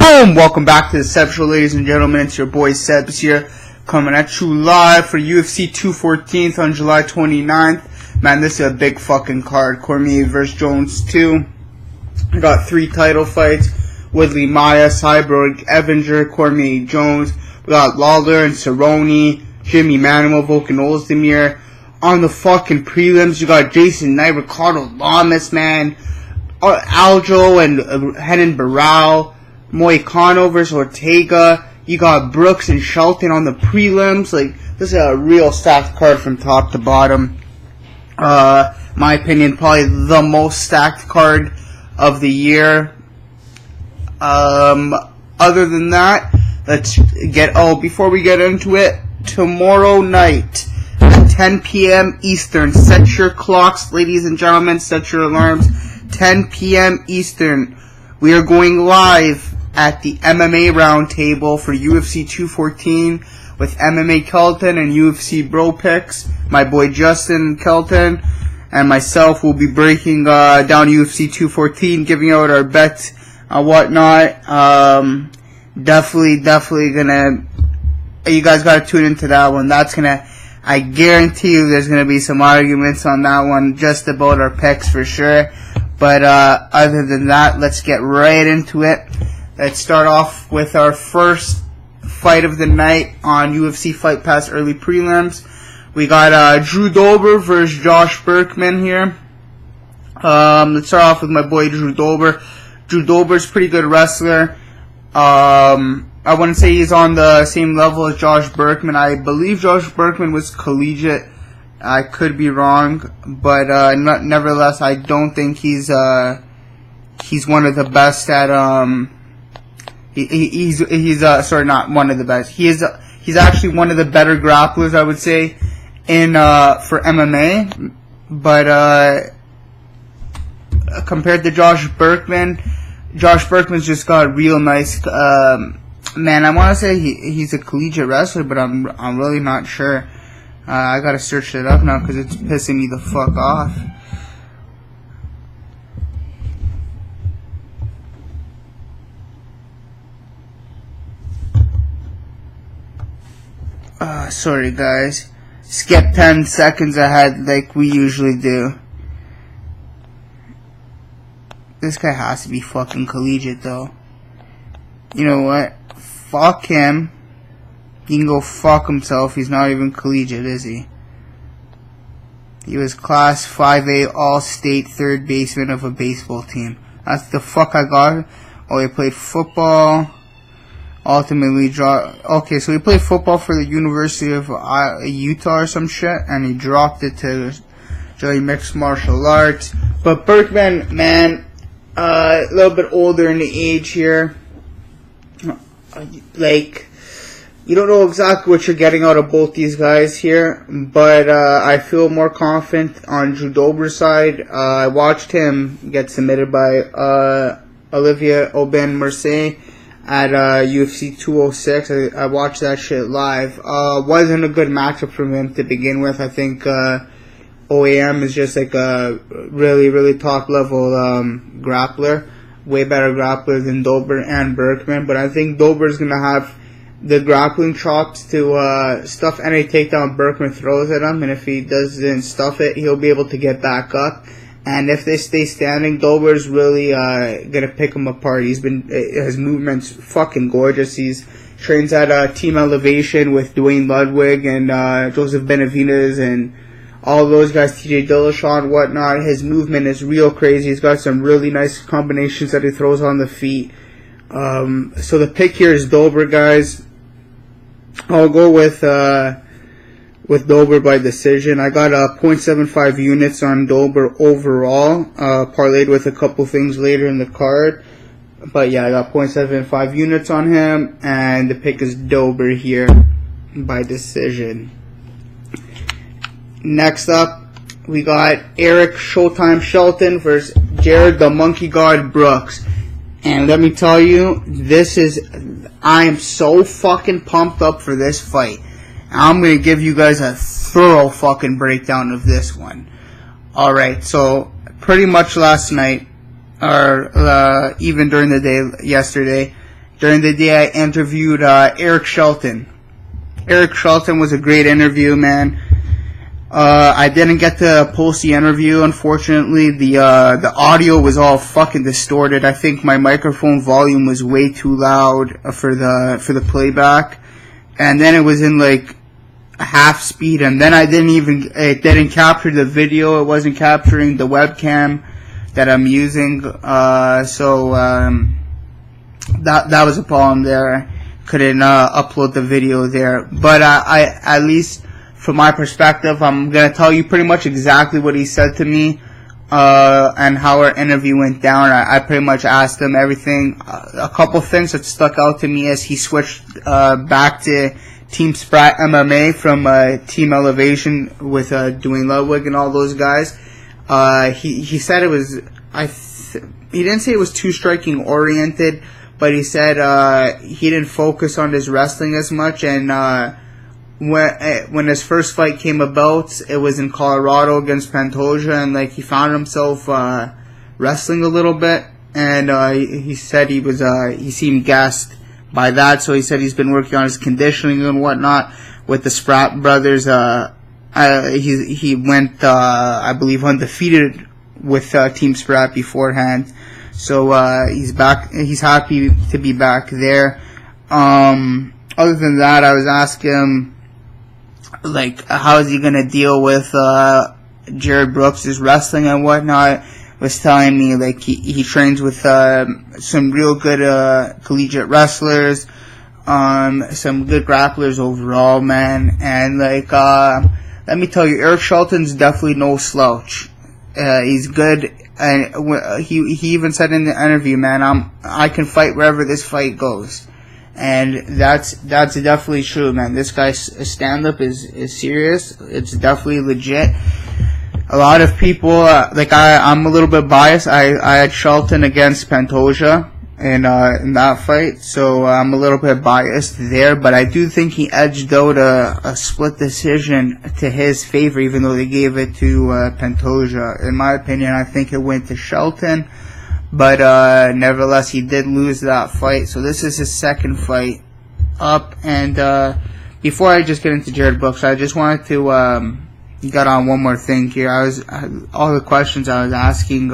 Boom! Welcome back to the Sebs Show, ladies and gentlemen. It's your boy Sebs here, coming at you live for UFC 214 on July 29th. Man, this is a big fucking card. Cormier versus Jones 2. We got 3 title fights. Woodley, Maia, Cyborg, Evinger, Cormier, Jones. We got Lawler and Cerrone, Jimmy, Manuwa, Volkanovski. On the fucking prelims, you got Jason Knight, Ricardo, Lamas, man. Albo and Barao. Moicano versus Ortega. You got Brooks and Shelton on the prelims. Like, this is a real stacked card from top to bottom. My opinion, probably the most stacked card of the year. Other than that, let's get, before we get into it, tomorrow night at 10 p.m. Eastern, set your clocks, ladies and gentlemen, set your alarms, 10 p.m. Eastern, we are going live at the MMA Roundtable for UFC 214 with MMA Kelvin and UFC Bro Picks. My boy Justin Kelvin and myself will be breaking down UFC 214, giving out our bets and whatnot. Definitely gonna, you guys gotta tune into that one. That's gonna, I guarantee you there's gonna be some arguments on that one, just about our picks for sure. But other than that, let's get right into it. Let's start off with our first fight of the night on UFC Fight Pass early prelims. We got Drew Dober versus Josh Burkman here. Let's start off with my boy Drew Dober. Drew Dober's a pretty good wrestler. I wouldn't say he's on the same level as Josh Burkman. I believe Josh Burkman was collegiate. I could be wrong, but nevertheless, I don't think he's one of the best at He's sorry, not one of the best. He's actually one of the better grapplers, I would say, in for MMA. But compared to Josh Burkman's just got a real nice man. I want to say he's a collegiate wrestler, but I'm really not sure. I gotta search it up now because it's pissing me the fuck off. Sorry guys. Skip 10 seconds ahead like we usually do. This guy has to be fucking collegiate though. You know what? Fuck him. He can go fuck himself. He's not even collegiate, is he? He was class 5A all-state third baseman of a baseball team. That's the fuck I got. Oh, he played football. Ultimately okay, so he played football for the University of Utah or some shit, and he dropped it to join mixed martial arts. But Burkman, man, a little bit older in the age here. Like, you don't know exactly what you're getting out of both these guys here, but I feel more confident on Drew Dober's side. I watched him get submitted by Olivier Aubin-Mercier at UFC 206. I watched that shit live. Wasn't a good matchup for him to begin with. I think OAM is just like a really, really top level grappler. Way better grappler than Dober and Burkman. But I think Dober's going to have the grappling chops to stuff any takedown Burkman throws at him. And if he doesn't stuff it, he'll be able to get back up. And if they stay standing, Dober's really gonna pick him apart. His movement's fucking gorgeous. He's trains at Team Elevation with Dwayne Ludwig and Joseph Benavidez and all those guys, TJ Dillashaw and whatnot. His movement is real crazy. He's got some really nice combinations that he throws on the feet. So the pick here is Dober, guys. I'll go with Dober by decision. I got 0.75 units on Dober overall, parlayed with a couple things later in the card. But yeah, I got 0.75 units on him, and the pick is Dober here by decision. Next up, we got Eric Showtime Shelton versus Jared the Monkey God Brooks. And let me tell you, I am so fucking pumped up for this fight. I'm going to give you guys a thorough fucking breakdown of this one. Alright, so pretty much last night, or even during the day yesterday, During the day, I interviewed Eric Shelton. Eric Shelton was a great interview, man. I didn't get to post the interview, unfortunately. The audio was all fucking distorted. I think my microphone volume was way too loud for the playback. And then it was in like half speed, and then it didn't capture the video. It wasn't capturing the webcam that I'm using. That was a problem there. Couldn't upload the video there. But I at least from my perspective, I'm gonna tell you pretty much exactly what he said to me and how our interview went down. I pretty much asked him everything. A couple things that stuck out to me is he switched back to Team Sprat MMA from Team Elevation with Dwayne Ludwig and all those guys. He said it was he didn't say it was too striking oriented, but he said he didn't focus on his wrestling as much, and when his first fight came about, it was in Colorado against Pantoja, and like he found himself wrestling a little bit, and he said he seemed gassed by that, so he said he's been working on his conditioning and whatnot with the Sprat brothers. He went, I believe, undefeated with Team Sprat beforehand, so he's back. He's happy to be back there. Other than that, I was asking him, like, how is he gonna deal with Jared Brooks' wrestling and whatnot. Was telling me like he trains with some real good collegiate wrestlers, some good grapplers overall, man. And like let me tell you, Eric Shelton's definitely no slouch. He's good, and he even said in the interview, man, I can fight wherever this fight goes. And that's definitely true, man. This guy's stand-up is serious. It's definitely legit. A lot of people, I'm a little bit biased. I had Shelton against Pantoja in that fight, so I'm a little bit biased there. But I do think he edged out a split decision to his favor, even though they gave it to Pantoja. In my opinion, I think it went to Shelton. But nevertheless, he did lose that fight. So this is his second fight up. And before I just get into Jared Brooks, I just wanted to get on one more thing here. All the questions I was asking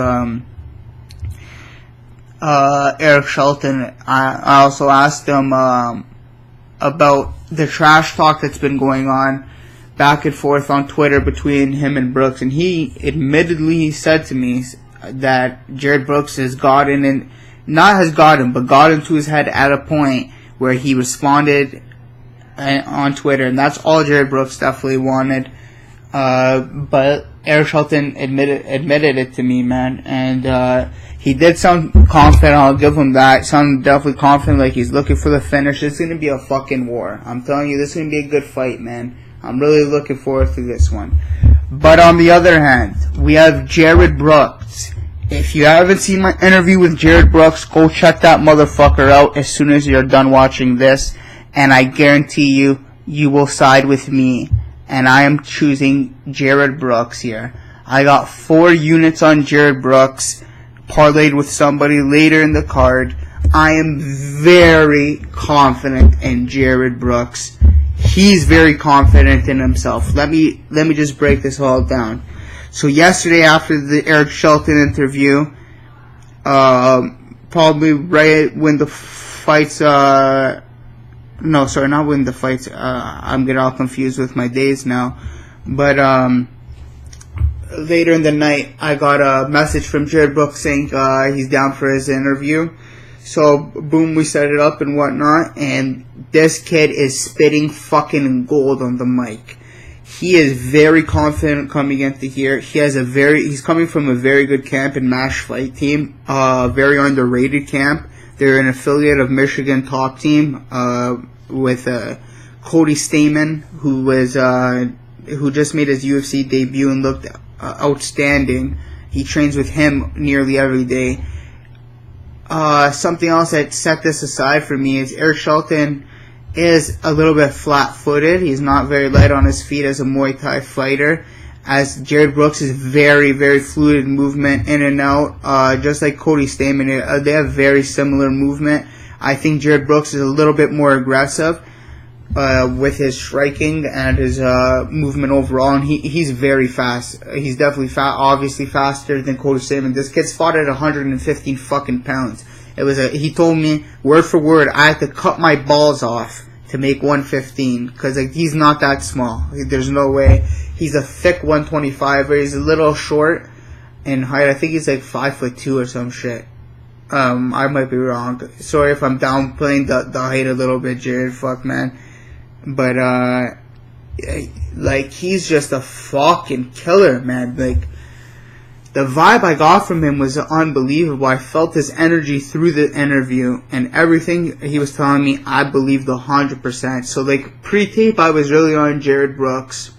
Eric Shelton, I also asked him about the trash talk that's been going on back and forth on Twitter between him and Brooks. And he admittedly said to me that Jared Brooks has gotten into his head at a point where he responded on Twitter, and that's all Jared Brooks definitely wanted. But Eric Shelton admitted it to me, man, and he did sound confident. I'll give him that. Sounded definitely confident, like he's looking for the finish. It's gonna be a fucking war. I'm telling you, this is gonna be a good fight, man. I'm really looking forward to this one. But on the other hand, we have Jared Brooks. If you haven't seen my interview with Jared Brooks, go check that motherfucker out as soon as you're done watching this. And I guarantee you, you will side with me. And I am choosing Jared Brooks here. I got 4 units on Jared Brooks, parlayed with somebody later in the card. I am very confident in Jared Brooks. He's very confident in himself. Let me just break this all down. So yesterday, after the Eric Shelton interview, probably right when the fights, not when the fights, I'm getting all confused with my days now, but later in the night, I got a message from Jared Brooks saying he's down for his interview. So, boom, we set it up and whatnot, and this kid is spitting fucking gold on the mic. He is very confident coming into here. He's coming from a very good camp in MASH Fight Team, very underrated camp. They're an affiliate of Michigan Top Team, with Cody Stamen, who just made his UFC debut and looked outstanding. He trains with him nearly every day. Something else that set this aside for me is Eric Shelton is a little bit flat-footed. He's not very light on his feet as a Muay Thai fighter, as Jared Brooks is very, very fluid movement in and out, just like Cody Stamen. They have very similar movement. I think Jared Brooks is a little bit more aggressive with his striking and his movement overall, and he's very fast. He's definitely obviously faster than Cody Stamann. This kid's fought at 115 fucking pounds. He told me word for word I had to cut my balls off to make 115 because he's not that small. There's no way. He's a thick 125, he's a little short in height. I think he's 5'2" or some shit. I might be wrong. Sorry if I'm downplaying the height a little bit, Jared. Fuck, man. But he's just a fucking killer, man. The vibe I got from him was unbelievable. I felt his energy through the interview, and everything he was telling me, I believed 100%. So, pre-tape, I was really on Jared Brooks.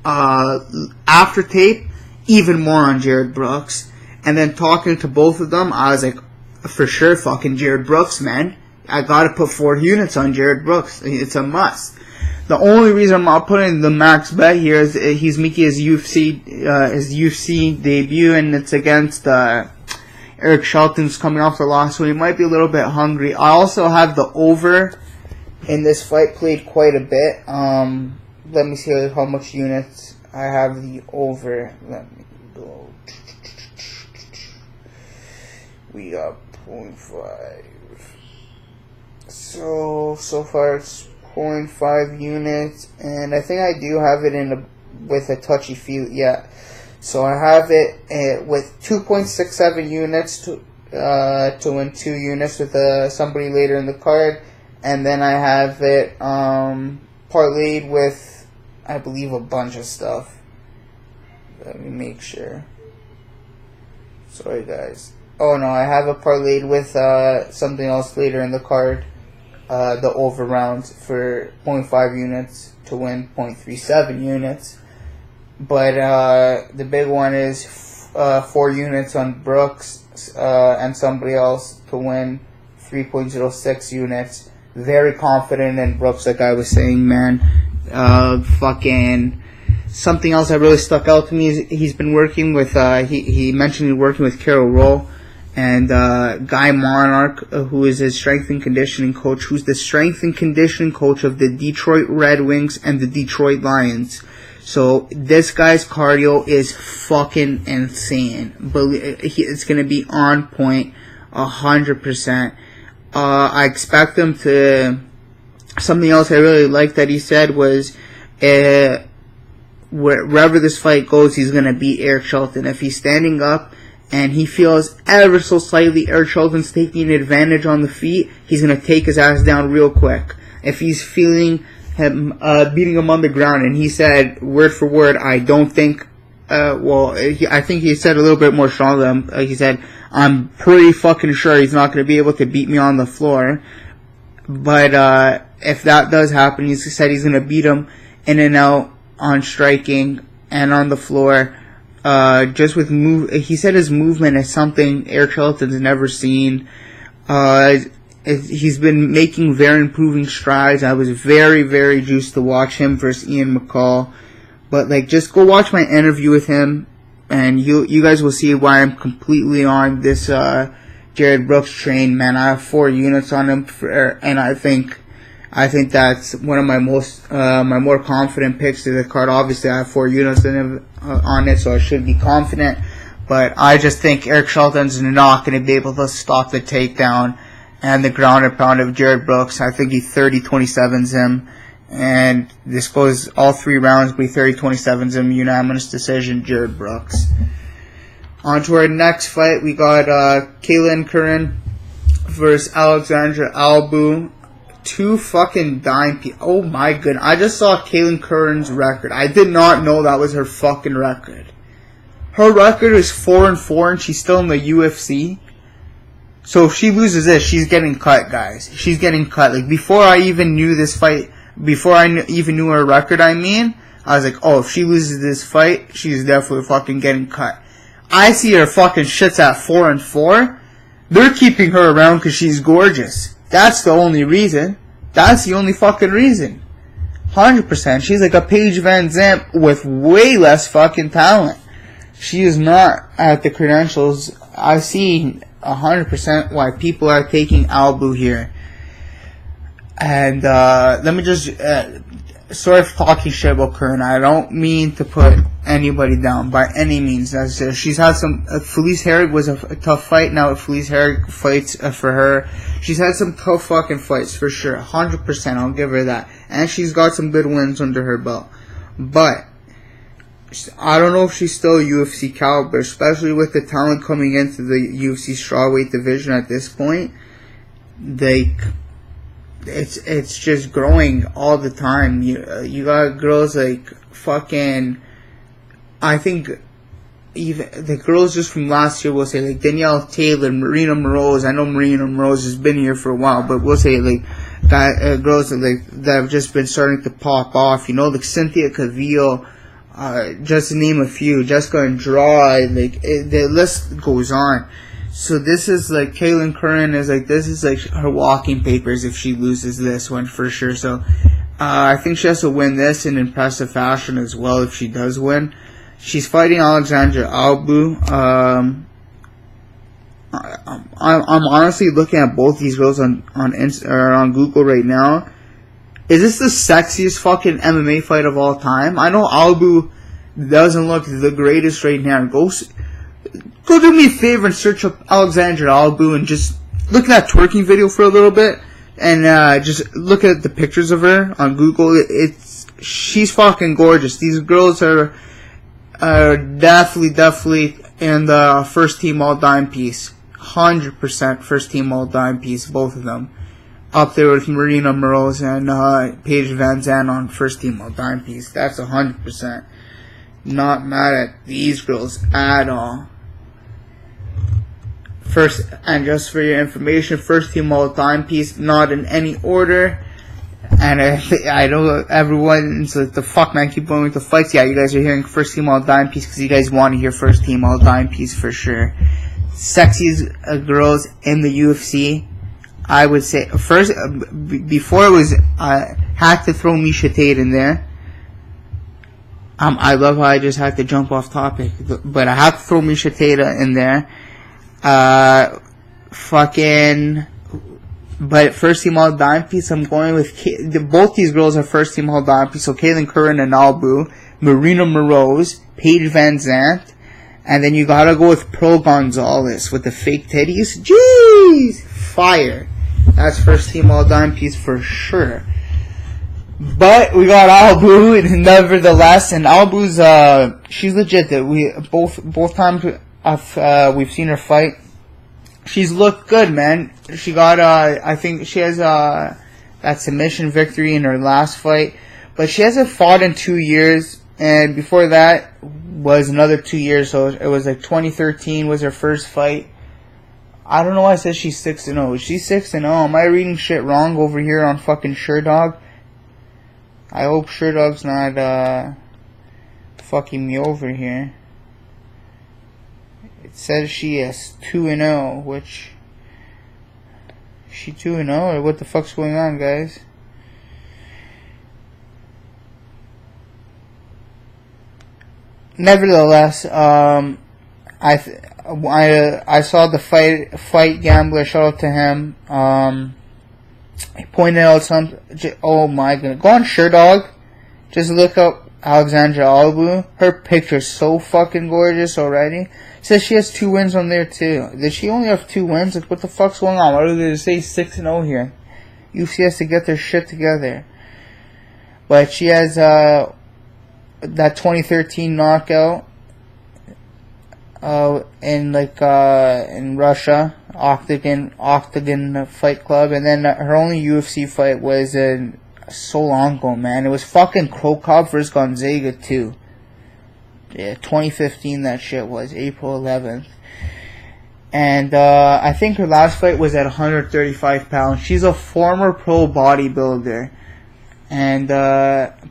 After tape, even more on Jared Brooks. And then talking to both of them, I was for sure, fucking Jared Brooks, man. I gotta put 4 units on Jared Brooks. It's a must. The only reason I'm not putting the max bet here is he's making his UFC debut, and it's against Eric Shelton's coming off the loss, so he might be a little bit hungry. I also have the over in this fight played quite a bit. Let me see how much units I have the over. Let me go. We got 0.5. So far it's 0.5 units, and I think I do have it with a touchy feel. Yeah, so I have it with 2.67 units to win 2 units with somebody later in the card, and then I have it parlayed with, I believe, a bunch of stuff. Let me make sure. Sorry, guys. Oh no, I have it parlayed with something else later in the card. The over rounds for 0.5 units to win 0.37 units. But the big one is 4 units on Brooks and somebody else to win 3.06 units. Very confident in Brooks, like I was saying, man. Fucking something else that really stuck out to me is he's been working with, he mentioned working with Carol Rowe. And Guy Monarch, who is his strength and conditioning coach, who's the strength and conditioning coach of the Detroit Red Wings and the Detroit Lions. So this guy's cardio is fucking insane. It's going to be on point 100%. I expect him to... Something else I really liked that he said was... wherever this fight goes, he's going to beat Eric Shelton. If he's standing up and he feels ever so slightly Eric Shelton's taking advantage on the feet, he's going to take his ass down real quick. If he's feeling him beating him on the ground, and he said, word for word, I don't think, I think he said a little bit more strongly. He said, I'm pretty fucking sure he's not going to be able to beat me on the floor. But if that does happen, he said he's going to beat him in and out on striking and on the floor. Just with he said his movement is something Eric Shelton's never seen. He's been making very improving strides. I was very, very juiced to watch him versus Ian McCall. But just go watch my interview with him, and you guys will see why I'm completely on this Jared Brooks train, man. I have 4 units on him, and I think that's one of my my more confident picks to the card. Obviously, I have 4 units on it, so I should be confident. But I just think Eric Shelton's not going to be able to stop the takedown and the ground and pound of Jared Brooks. I think he 30-27s him, and this goes all 3 rounds. But he 30-27s him, unanimous decision, Jared Brooks. On to our next fight, we got Kaitlyn Curran versus Alexandra Albu. 2 fucking dime people. Oh my goodness. I just saw Kaitlyn Curran's record. I did not know that was her fucking record. Her record is 4-4 and she's still in the UFC. So if she loses this, she's getting cut, guys. She's getting cut. Before I even knew this fight, before I even knew her record, I was like, oh, if she loses this fight, she's definitely fucking getting cut. I see her fucking shits at 4-4. They're keeping her around because she's gorgeous. That's the only reason. That's the only fucking reason. 100%. She's like a Paige Van Zandt with way less fucking talent. She is not at the credentials. I see 100% why people are taking Albu here. And let me just sort of talking shit about Curran. I don't mean to put anybody down by any means. She's had some. Felice Herrig was a tough fight. Now Felice Herrig fights for her. She's had some tough fucking fights for sure. 100%. I'll give her that. And she's got some good wins under her belt. But I don't know if she's still UFC caliber, especially with the talent coming into the UFC strawweight division at this point. It's just growing all the time. You got girls like fucking. I think even the girls just from last year, we'll say like Danielle Taylor, Marina Moroz. I know Marina Moroz has been here for a while, but we'll say like that girls that have just been starting to pop off. You know, like Cynthia Cavillo. Just to name a few, Jessica Andrade, the list goes on. So this is like, Kaitlyn Curran is like, this is like her walking papers if she loses this one for sure. So, I think she has to win this in impressive fashion as well if she does win. She's fighting Alexandra Albu. I'm honestly looking at both these girls on Google right now. Is this the sexiest fucking MMA fight of all time? I know Albu doesn't look the greatest right now. Go do me a favor and search up Alexandra Albu and just look at that twerking video for a little bit. And just look at the pictures of her on Google. She's fucking gorgeous. These girls are definitely in the first team all dime piece. 100% first team all dime piece, both of them. Up there with Marina Moroz and Paige Van Zandt on first team all dime piece. That's 100%. Not mad at these girls at all. First, and just for your information, first team all time piece, not in any order. And I know everyone's like, the fuck man, keep going with the fights. Yeah, you guys are hearing first team all time piece because you guys want to hear first team all time piece for sure. Sexiest girls in the UFC. I would say first, before it was, had to throw Miesha Tate in there. I love how I just had to jump off topic, but I have to throw Miesha Tate in there. But first team all dime piece, I'm going with both these girls are first team all dime piece. So Kaitlyn Curran and Albu, Marina Moroz, Paige Van Zandt, and then you gotta go with Pro Gonzalez with the fake titties. Jeez, fire. That's first team all dime piece for sure. But we got Albu, nevertheless, and Albu's she's legit. That we both times we've seen her fight, she's looked good, man. She got I think she has that submission victory in her last fight, but she hasn't fought in 2 years, and before that was another 2 years. So it was like 2013 was her first fight. I don't know why I said she's 6-0. She's 6-0. Am I reading shit wrong over here on fucking Sherdog? I hope Sherdog's not fucking me over here. It says she is 2-0, which she 2-0 or what the fuck's going on, guys? Nevertheless, I saw the fight gambler. Shout out to him. He pointed out some. Oh my goodness! Go on Sherdog. Just look up Alexandra Albu. Her picture's so fucking gorgeous already. Says she has 2 wins on there too. Does she only have 2 wins? Like, what the fuck's going on? Why do they say 6-0 here? UFC has to get their shit together. But she has that 2013 knockout in Russia, Octagon Fight Club, and then her only UFC fight was so long ago, man. It was fucking Krokop versus Gonzaga too. Yeah, 2015 that shit was, April 11th. And I think her last fight was at 135 pounds. She's a former pro bodybuilder. And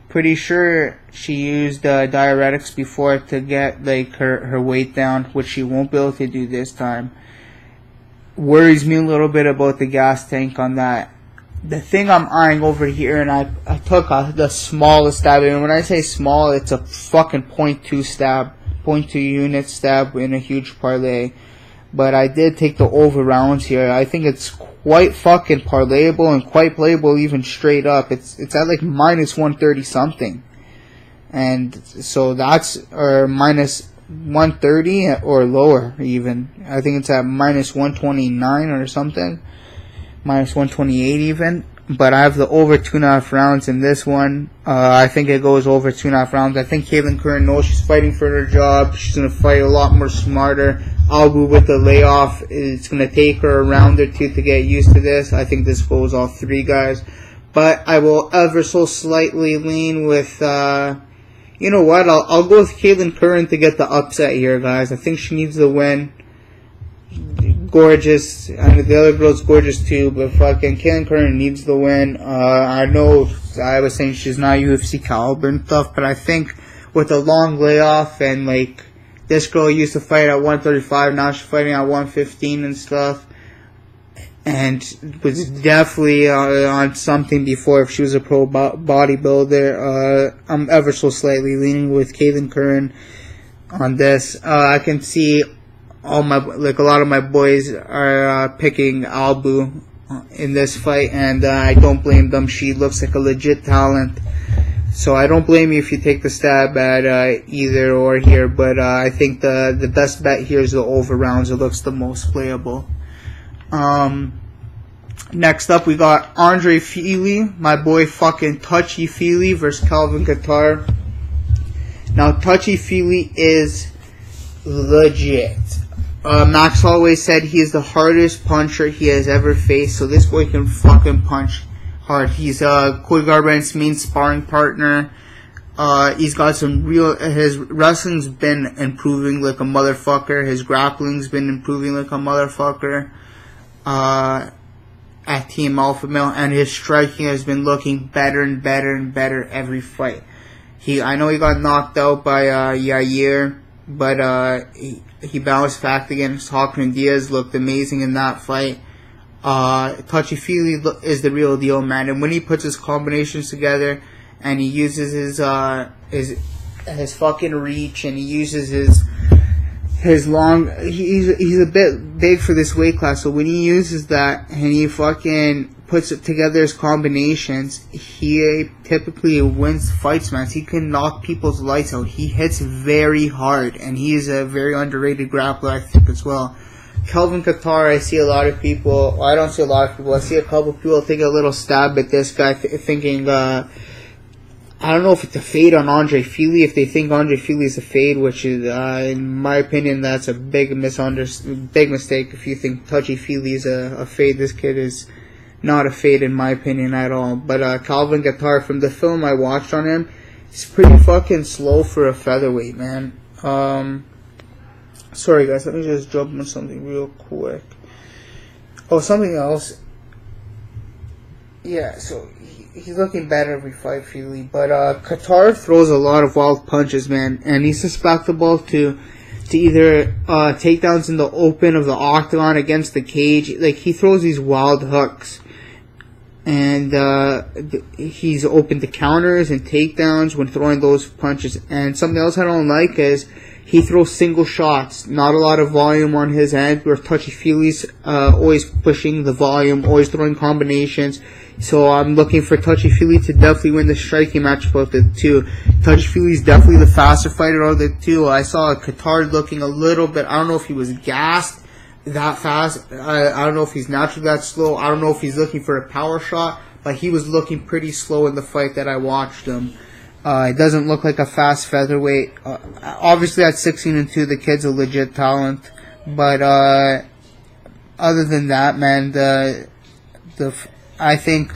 pretty sure she used diuretics before to get like her weight down, which she won't be able to do this time. Worries me a little bit about the gas tank on that. The thing I'm eyeing over here, and I took the smallest stab, and when I say small, it's a fucking 0.2 stab, 0.2 unit stab in a huge parlay. but I did take the over rounds here. I think it's quite fucking parlayable and quite playable even straight up. It's at like minus 130 something. And so that's, or minus 130 or lower even. I think it's at minus 129 or something. Minus 128 even. But I have the over 2.5 rounds in this one. I think it goes over 2.5 rounds. I think Curran knows she's fighting for her job. She's going to fight a lot more smarter. Albu with the layoff, it's going to take her a round or two to get used to this. I think this goes all 3 guys. But I will ever so slightly lean with, you know what, I'll go with Curran to get the upset here, guys. I think she needs the win. Gorgeous, and the other girl's gorgeous too, but fucking Curran needs the win. I know I was saying she's not UFC caliber and stuff, but I think with a long layoff and like this girl used to fight at 135, now she's fighting at 115 and stuff, and was definitely on something before if she was a pro bodybuilder. I'm ever so slightly leaning with Curran on this. I can see a lot of my boys are picking Albu in this fight, and I don't blame them. She looks like a legit talent, so I don't blame you if you take the stab at either or here. But I think the best bet here is the over rounds. It looks the most playable. Next up, we got Andre Fili, my boy fucking Touchy Fili versus Kelvin Kattar. Now, Touchy Fili is legit. Max Holloway said he is the hardest puncher he has ever faced, so this boy can fucking punch hard. He's Cody Garbrandt's main sparring partner. He's got some his wrestling's been improving like a motherfucker. His grappling's been improving like a motherfucker. At Team Alpha Male, and his striking has been looking better and better and better every fight. I know he got knocked out by Yair, but he bounced back against Hawkman Diaz, looked amazing in that fight. Touchy Fili is the real deal, man. And when he puts his combinations together, and he uses his fucking reach, and he uses his long, he's a bit big for this weight class. So when he uses that and he fucking puts it together his combinations, he typically wins fights, man. He can knock people's lights out. He hits very hard, and he is a very underrated grappler, I think, as well. Kelvin Kattar, I see a lot of people, well, I don't see a lot of people, I see a couple of people take a little stab at this guy, thinking, I don't know if it's a fade on Andre Fili, if they think Andre Fili is a fade, which is, in my opinion, that's a big mistake. If you think Touchy Fili is a fade, this kid is not a fade in my opinion at all. But Kelvin Kattar, from the film I watched on him, he's pretty fucking slow for a featherweight, man. Sorry guys, let me just jump on something real quick. Oh, something else. Yeah, so he's looking better every fight, Fili. But Kattar throws a lot of wild punches, man, and he's susceptible to either takedowns in the open of the octagon against the cage. Like, he throws these wild hooks, and he's open to counters and takedowns when throwing those punches. And something else I don't like is he throws single shots, not a lot of volume on his end, where Touchy Fili's always pushing the volume, always throwing combinations. So I'm looking for Touchy Fili to definitely win the striking matchup of the two. Touchy Fili's definitely the faster fighter of the two. I saw Kattar looking a little bit, I don't know if he was gassed that fast. I don't know if he's naturally that slow. I don't know if he's looking for a power shot, but he was looking pretty slow in the fight that I watched him. It doesn't look like a fast featherweight. Obviously at 16-2, the kid's a legit talent. But other than that, man, I think.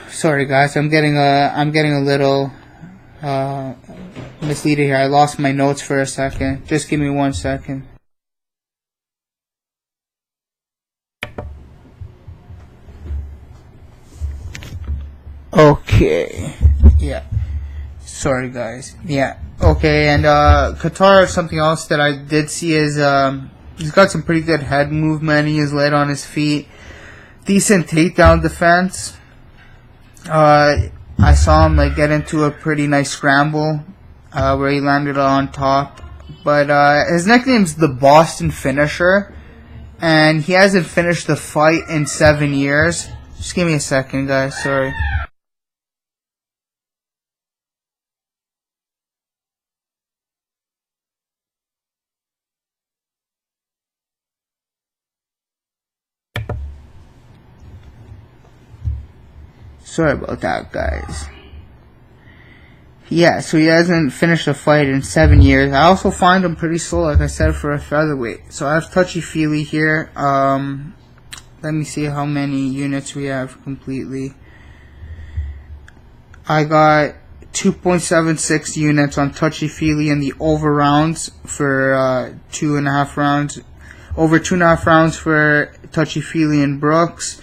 Sorry, guys. I'm getting a little misleaded here. I lost my notes for a second. Just give me 1 second. Okay. Yeah. Sorry, guys. Yeah. Okay. And Kattar, something else that I did see is he's got some pretty good head movement. He is light on his feet. Decent takedown defense. I saw him get into a pretty nice scramble where he landed on top. But his nickname's the Boston Finisher, and he hasn't finished a fight in 7 years. Just give me a second, guys. Sorry. Sorry about that, guys. Yeah, so he hasn't finished a fight in 7 years. I also find him pretty slow, like I said, for a featherweight. So I have touchy-feely here. Let me see how many units we have completely. I got 2.76 units on touchy-feely in the over rounds for 2.5 rounds. Over 2.5 rounds for touchy-feely and Brooks.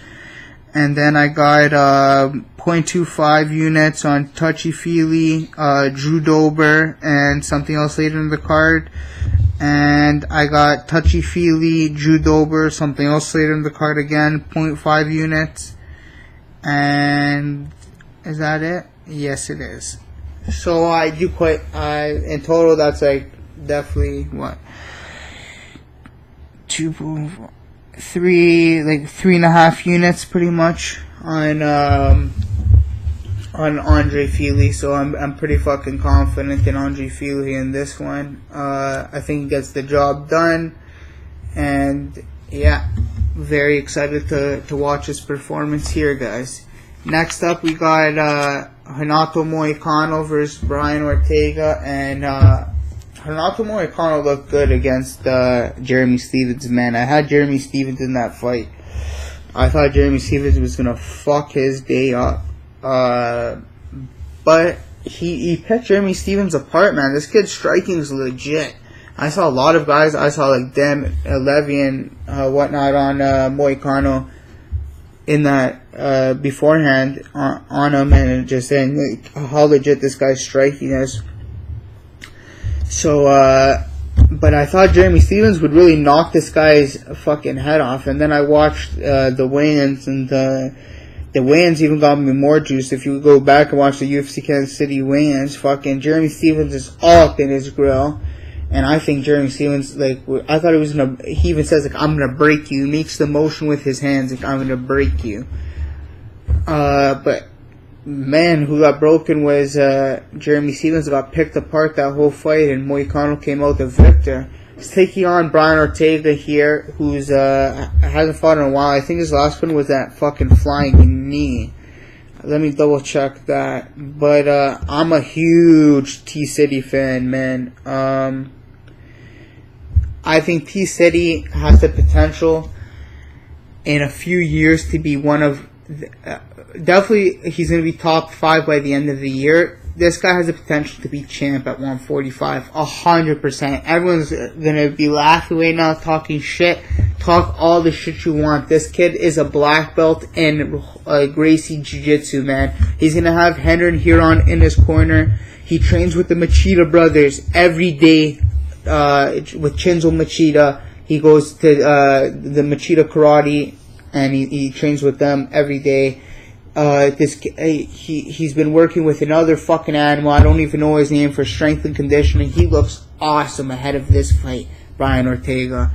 And then I got 0.25 units on touchy-feely, Drew Dober, and something else later in the card. And I got touchy-feely, Drew Dober, something else later in the card again, 0.5 units. And is that it? Yes, it is. So I do quite, in total that's like definitely, what? 3.5 units pretty much on Andre Fili, so I'm pretty fucking confident in Andre Fili in this one. I think he gets the job done, and yeah, very excited to watch his performance here, guys. Next up, we got Renato Moicano versus Brian Ortega, and Renato Moicano looked good against Jeremy Stephens, man. I had Jeremy Stephens in that fight. I thought Jeremy Stephens was gonna fuck his day up. But he picked Jeremy Stephens apart, man. This kid's striking is legit. I saw a lot of guys. I saw like Dan Levy and whatnot on Moicano in that beforehand on him, and just saying like, how legit this guy's striking is. So, but I thought Jeremy Stephens would really knock this guy's fucking head off, and then I watched the weigh-ins, and the weigh-ins even got me more juice. If you go back and watch the UFC Kansas City weigh-ins, fucking Jeremy Stephens is all up in his grill, and I think Jeremy Stephens, like, I thought he was gonna, he even says, like, I'm gonna break you. He makes the motion with his hands, like, I'm gonna break you. But man, who got broken was Jeremy Stephens. Got picked apart that whole fight, and Moicano came out the victor. He's taking on Brian Ortega here, who's hasn't fought in a while. I think his last one was that fucking flying knee. Let me double check that. But I'm a huge T-City fan, man. I think T-City has the potential in a few years to be one of definitely, he's going to be top 5 by the end of the year. This guy has the potential to be champ at 145, 100%. Everyone's going to be laughing right now, talking shit. Talk all the shit you want. This kid is a black belt in Gracie Jiu-Jitsu, man. He's going to have Henry and Huron in his corner. He trains with the Machida brothers every day with Chinzo Machida. He goes to the Machida Karate, and he trains with them every day. He's been working with another fucking animal. I don't even know his name for strength and conditioning. He looks awesome ahead of this fight, Brian Ortega.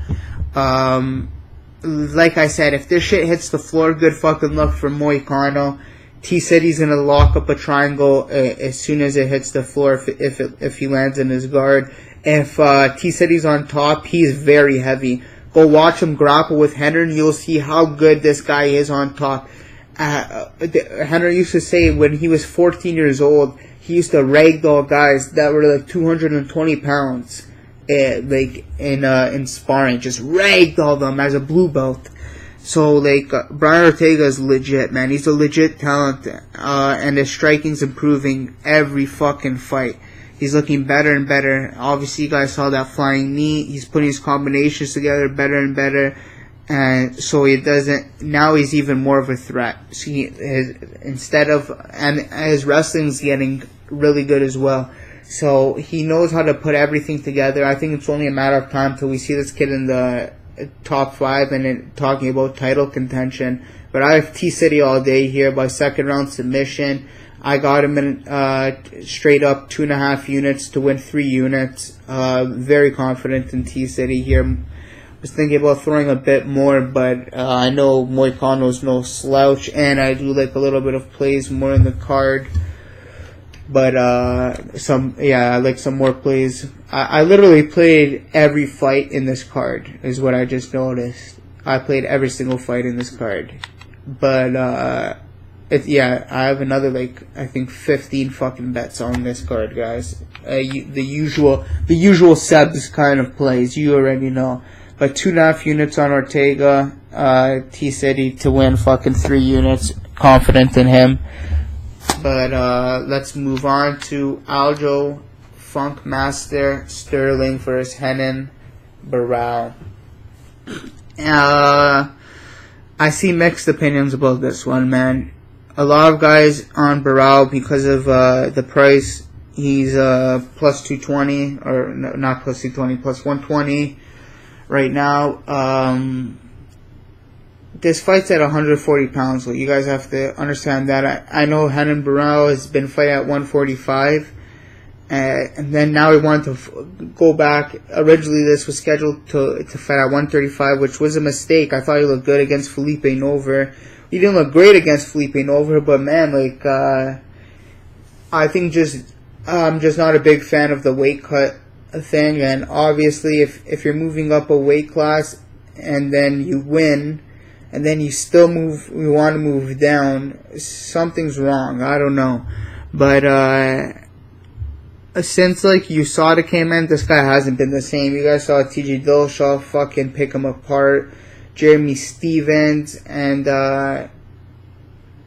Like I said, if this shit hits the floor, good fucking luck for Moicano. T-City's gonna lock up a triangle as soon as it hits the floor if he lands in his guard. If T-City's on top, he's very heavy. Go watch him grapple with Henry, and you'll see how good this guy is on top. Henry used to say when he was 14 years old, he used to ragdoll guys that were like 220 pounds, like in sparring, just ragdoll them as a blue belt. So like Brian Ortega is legit, man. He's a legit talent, and his striking's improving every fucking fight. He's looking better and better. Obviously, you guys saw that flying knee. He's putting his combinations together better and better. And so he doesn't, now he's even more of a threat. So and his wrestling's getting really good as well. So he knows how to put everything together. I think it's only a matter of time till we see this kid in the top 5 and talking about title contention. But I have T-City all day here by second round submission. I got him in straight up 2.5 units to win 3 units. Very confident in T-City here. Was thinking about throwing a bit more, but I know Moicano's no slouch, and I do like a little bit of plays more in the card. But I like some more plays. I literally played every fight in this card, is what I just noticed. I played every single fight in this card. But I have another I think 15 fucking bets on this card, guys. The usual Sebs kind of plays, you already know. But 2.5 units on Ortega, T-City to win fucking 3 units. Confident in him. But let's move on to Aljo, Funkmaster, Sterling versus Henan, Barao. I see mixed opinions about this one, man. A lot of guys on Barao because of the price. He's plus 220, or no, not plus 220, plus 120 right now. This fight's at 140 pounds, so you guys have to understand that. I know Henan Barao has been fighting at 145, and then now he wanted to go back. Originally, this was scheduled to fight at 135, which was a mistake. I thought he looked good against Felipe Nover. He didn't look great against Felipe Nover, but man, I think I'm just not a big fan of the weight cut thing. And obviously, if you're moving up a weight class and then you win, and then you want to move down, something's wrong. I don't know. But since USADA came in, this guy hasn't been the same. You guys saw TJ Dillashaw fucking pick him apart. Jeremy Stevens, and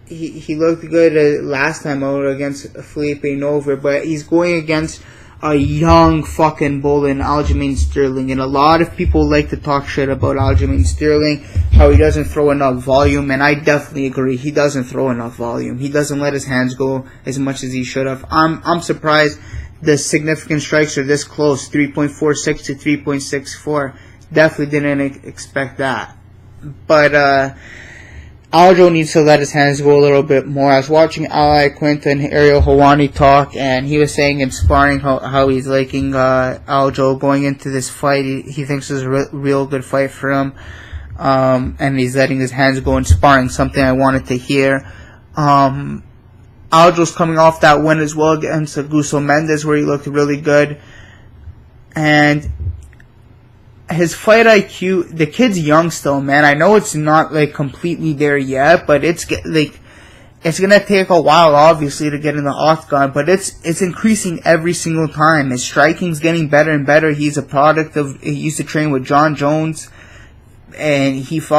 he looked good last time out against Felipe Nover, but he's going against a young fucking bull in Aljamain Sterling, and a lot of people like to talk shit about Aljamain Sterling, how he doesn't throw enough volume, and I definitely agree. He doesn't throw enough volume. He doesn't let his hands go as much as he should have. I'm surprised the significant strikes are this close, 3.46 to 3.64. Definitely didn't expect that. But Aljo needs to let his hands go a little bit more. I was watching Ali Quinta and Ariel Helwani talk, and he was saying in sparring how he's liking Aljo going into this fight. He thinks it's a real good fight for him, and he's letting his hands go in sparring, something I wanted to hear. Aljo's coming off that win as well against Augusto Mendes, where he looked really good. And his fight IQ, the kid's young still, man. I know it's not completely there yet, but it's gonna take a while, obviously, to get in the octagon. But it's increasing every single time. His striking's getting better and better. He's a product of, he used to train with John Jones, and he's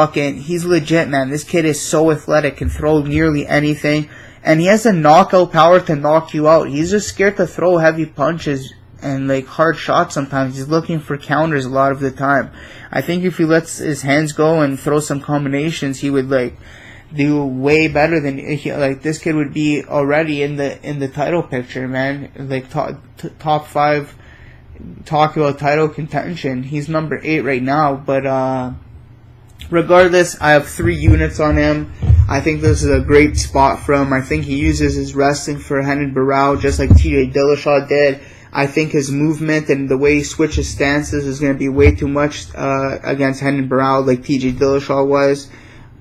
legit, man. This kid is so athletic, can throw nearly anything, and he has the knockout power to knock you out. He's just scared to throw heavy punches and hard shots sometimes. He's looking for counters a lot of the time. I think if he lets his hands go and throw some combinations, he would do way better than this kid would be already in the title picture, man. Top 5, talk about title contention. He's number 8 right now, but regardless, I have 3 units on him. I think this is a great spot for him. I think he uses his wrestling for Henan Barao just like TJ Dillashaw did. I think his movement and the way he switches stances is going to be way too much against Henan Barao like TJ Dillashaw was.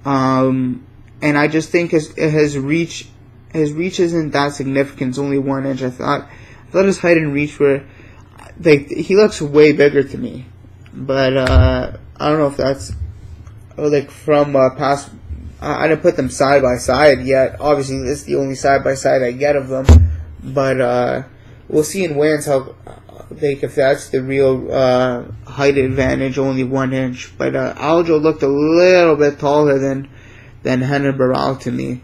And I just think his reach isn't that significant. It's only 1 inch. I thought his height and reach were he looks way bigger to me. But I don't know if that's from past. I didn't put them side by side yet. Obviously, this is the only side by side I get of them. But we'll see in weigh-ins how if that's the real height advantage, only 1 inch. But Aljo looked a little bit taller than Henan Barao to me,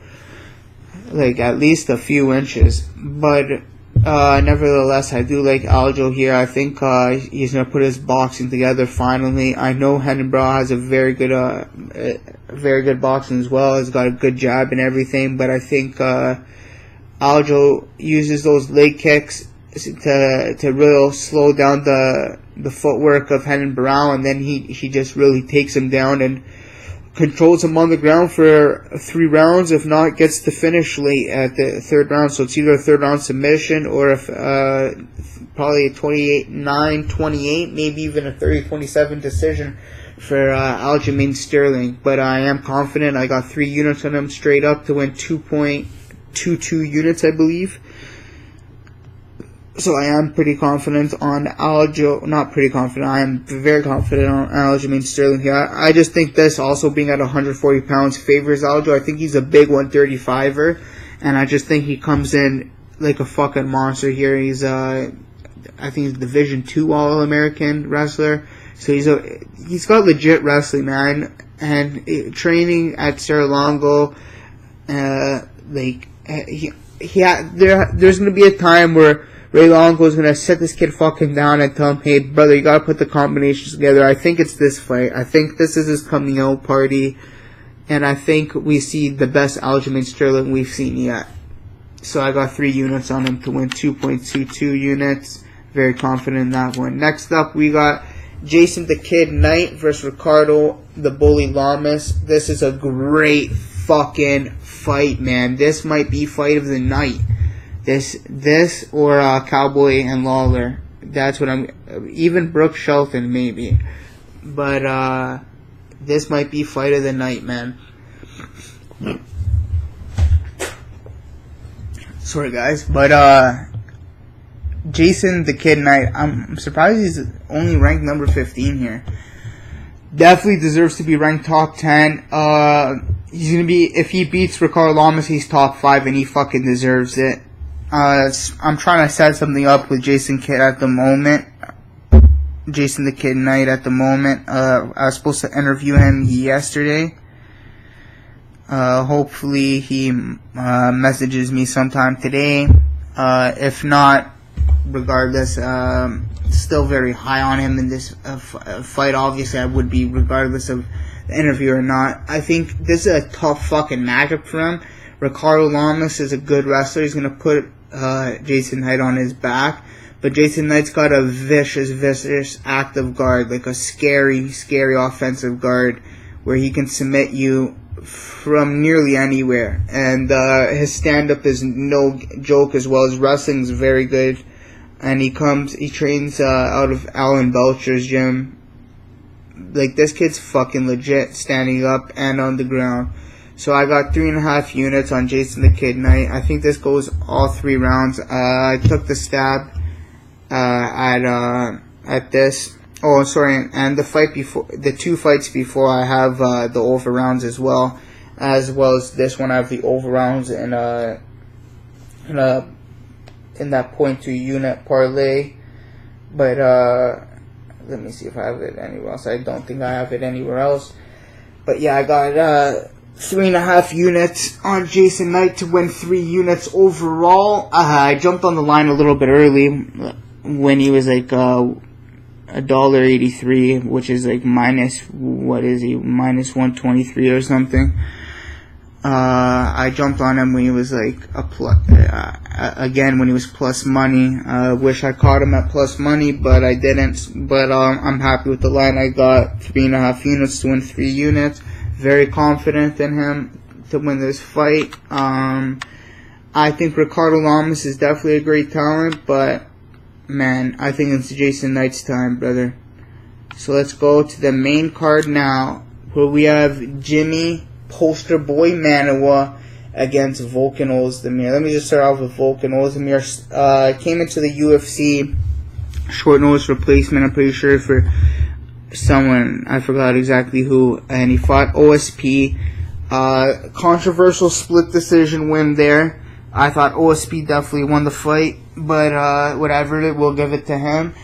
at least a few inches. But nevertheless, I do like Aljo here. I think he's gonna put his boxing together finally. I know Henan Barao has a very good boxing as well. He's got a good jab and everything. But I think Aljo uses those leg kicks to really slow down the footwork of Henan Barao, and then he just really takes him down and controls him on the ground for 3 rounds. If not, gets the finish late at the 3rd round. So it's either a 3rd round submission or if probably a 28-9, 28, maybe even a 30-27 decision for Aljamain Sterling. But I am confident. I got 3 units on him straight up to win 2.22 units, I believe. So I am pretty confident on not pretty confident, I am very confident on Aljamain Sterling here. I just think this also being at 140 pounds favors Aljo. I think he's a big 135er, and I just think he comes in like a fucking monster here. He's I think he's a Division 2 All-American wrestler. So he's got legit wrestling, man. And training at Cerrone, there's gonna be a time where Ray Longo is going to sit this kid fucking down and tell him, hey, brother, you got to put the combinations together. I think it's this fight. I think this is his coming out party. And I think we see the best Aljamain Sterling we've seen yet. So I got 3 units on him to win 2.22 units. Very confident in that one. Next up, we got Jason the Kid Knight versus Ricardo the Bully Lamas. This is a great fucking fight, man. This might be fight of the night. This or Cowboy and Lawler. That's what even Brooke Shelton maybe. But this might be fight of the night, man. Sorry guys, but Jason the Kid Knight, I'm surprised he's only ranked number 15 here. Definitely deserves to be ranked top 10. He's gonna be, if he beats Ricardo Lamas, he's top 5 and he fucking deserves it. I'm trying to set something up with Jason Kidd at the moment. Jason the Kid Knight at the moment. I was supposed to interview him yesterday. Hopefully he messages me sometime today. If not, regardless, still very high on him in this fight. Obviously, I would be regardless of the interview or not. I think this is a tough fucking matchup for him. Ricardo Lamas is a good wrestler. He's going to put Jason Knight on his back. But Jason Knight's got a vicious active guard. Like a scary offensive guard where he can submit you from nearly anywhere. And his stand-up is no joke as well. His wrestling's very good. And he trains out of Alan Belcher's gym. Like, this kid's fucking legit standing up and on the ground. So I got 3.5 units on Jason the Kid Knight. I think this goes all 3 rounds. I took the stab at this. Oh, sorry, and the 2 fights before, I have the over rounds as well as this one. I have the over rounds in that 0.2 unit parlay. But let me see if I have it anywhere else. I don't think I have it anywhere else. But yeah, I got 3.5 units on Jason Knight to win 3 units overall. I jumped on the line a little bit early when he was like $1.83, which is like minus 123 or something. I jumped on him when he was like when he was plus money. Wish I caught him at plus money, but I didn't. But I'm happy with the line. I got 3.5 units to win 3 units. Very confident in him to win this fight. I think Ricardo Lamas is definitely a great talent, but man, I think it's Jason Knight's time, brother. So let's go to the main card now, where we have Jimmy Poster Boy Manawa against Volkan Oezdamir. Let me just start off with Volkan Oezdamir. Came into the UFC short notice replacement, I'm pretty sure, for someone, I forgot exactly who, and he fought OSP. Controversial split decision win there. I thought OSP definitely won the fight, but whatever, we'll give it to him.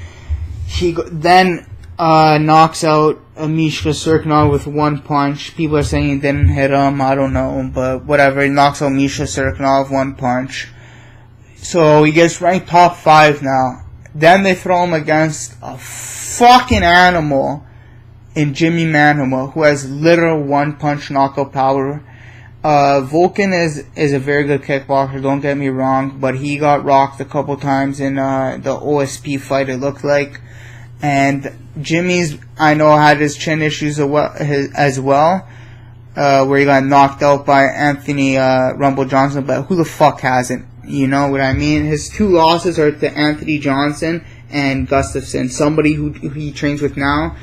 He then knocks out Mishka Serkinov with 1 punch. People are saying he didn't hit him, I don't know, but whatever. He knocks out Mishka Serkinov 1 punch. So he gets ranked top 5 now. Then they throw him against a fucking animal in Jimmy Manawa, who has literal 1 punch knockout power. Volkan is a very good kickboxer, don't get me wrong, but he got rocked a couple times in the OSP fight, it looked like. And Jimmy's, I know, had his chin issues as well, where he got knocked out by Anthony Rumble Johnson, but who the fuck hasn't? You know what I mean? His 2 losses are to Anthony Johnson and Gustafsson, somebody who he trains with now,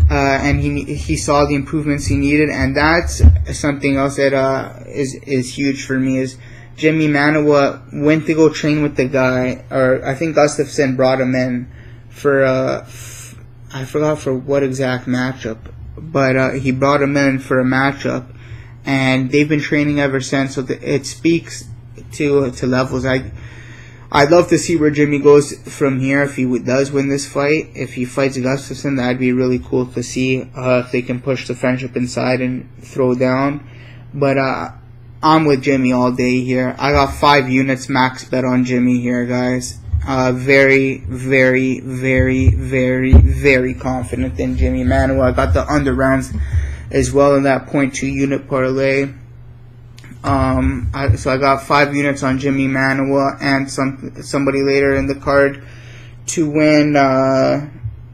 and he saw the improvements he needed, and that's something else that is huge for me. Is Jimmy Manawa went to go train with the guy, or I think Gustafsson brought him in for I forgot for what exact matchup, but he brought him in for a matchup, and they've been training ever since. So it speaks to levels. I'd love to see where Jimmy goes from here if he does win this fight. If he fights Gustafsson, that'd be really cool to see if they can push the friendship inside and throw down. But I'm with Jimmy all day here. I got 5 units max bet on Jimmy here, guys. Very, very, very, very, very confident in Jimmy Manuwa. I got the under rounds as well in that 0.2 unit parlay. So I got 5 units on Jimmy Manuwa and somebody later in the card to win,